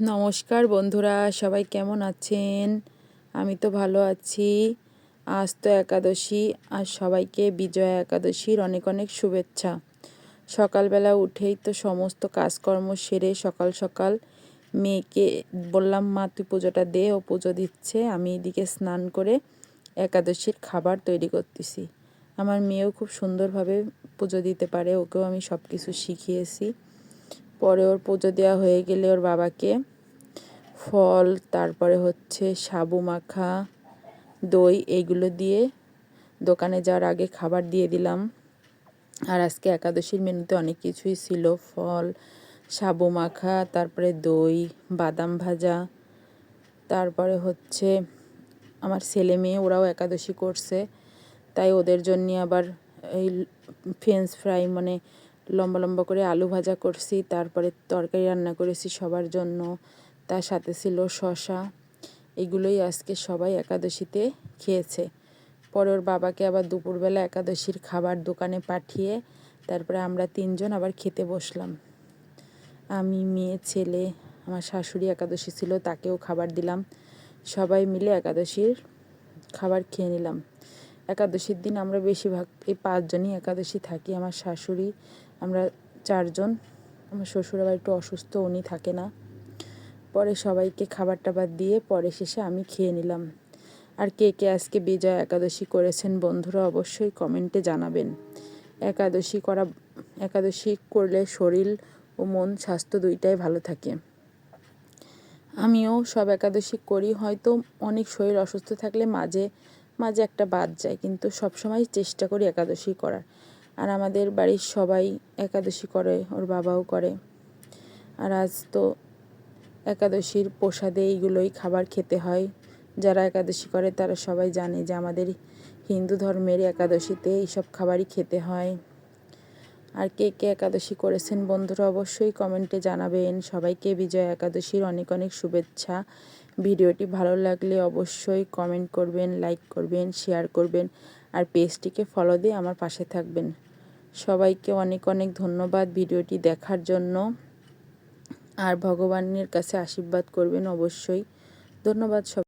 নমস্কার বন্ধুরা, সবাই কেমন আছেন? আমি তো ভালো আছি। আজ তো একাদশী, আর সবাইকে বিজয়া একাদশীর অনেক অনেক শুভেচ্ছা। সকালবেলা উঠেই তো সমস্ত কাজকর্ম সেরে সকাল সকাল মেয়েকে বললাম, মা তুই পুজোটা দে, ও পুজো দিচ্ছে। আমি এদিকে স্নান করে একাদশীর খাবার তৈরি করতেছি। আমার মেয়েও খুব সুন্দরভাবে পুজো দিতে পারে, ওকেও আমি সব কিছু শিখিয়েছি। পরে ওর পুজো দেওয়া হয়ে গেলে ওর বাবাকে ফল, তারপরে হচ্ছে সাবু মাখা, দই, এইগুলো দিয়ে দোকানে যাওয়ার আগে খাবার দিয়ে দিলাম। আর আজকে একাদশীর মেনুতে অনেক কিছুই ছিল, ফল, সাবু মাখা, তারপরে দই, বাদাম ভাজা, তারপরে হচ্ছে আমার ছেলে মেয়ে ওরাও একাদশী করছে, তাই ওদের জন্য আবার এই ফ্রেঞ্চ ফ্রাই মানে লম্বা লম্বা করে আলু ভাজা করছি, তারপরে তরকারি রান্না করেছি সবার জন্য, তার সাথে ছিল শসা। এগুলোই আজকে সবাই একাদশীতে খেয়েছে। পরে ওর বাবাকে আবার দুপুরবেলা একাদশীর খাবার দোকানে পাঠিয়ে তারপরে আমরা তিনজন আবার খেতে বসলাম। আমি, মেয়ে, ছেলে, আমার শাশুড়ি একাদশী ছিল, তাকেও খাবার দিলাম। সবাই মিলে একাদশীর খাবার খেয়ে নিলাম। একাদশীর দিন আমরা বেশিরভাগ এই 5 জনই একাদশী থাকি। আমার শাশুড়ি, আমরা 4 জন। আমার শ্বশুর আবার একটু অসুস্থ, উনি থাকে না। পরে সবাইকে খাবার টাবার দিয়ে পরে শেষে আমি খেয়ে নিলাম। আর কে কে আজকে বিজয়া একাদশী করেছেন বন্ধুরা, অবশ্যই কমেন্টে জানাবেন। একাদশী করলে শরীর ও মন স্বাস্থ্য দুইটাই ভালো থাকে। আমিও সব একাদশী করি, হয়তো অনেক শরীর অসুস্থ থাকলে মাঝে মাঝে একটা বাদ যায়, কিন্তু সবসময় চেষ্টা করি একাদশী করার। আর আমাদের বাড়ির সবাই একাদশী করে, ওর বাবাও করে। আর আজ তো একাদশীর প্রসাদে এইগুলোই খাবার খেতে হয়। যারা একাদশী করে তারা সবাই জানে যে আমাদের হিন্দু ধর্মের একাদশীতে এইসব খাবারই খেতে হয়। আর কে কে একাদশী করেছেন বন্ধুরা, অবশ্যই কমেন্টে জানাবেন। সবাইকে বিজয়া একাদশীর অনেক অনেক শুভেচ্ছা। ভিডিওটি ভালো লাগলে অবশ্যই কমেন্ট করবেন, লাইক করবেন, শেয়ার করবেন, আর পেজটিকে ফলো দিয়ে আমার পাশে থাকবেন। সবাইকে অনেক অনেক ধন্যবাদ ভিডিওটি দেখার জন্য। আর ভগবানের কাছে আশীর্বাদ করবেন অবশ্যই। ধন্যবাদ সবাই।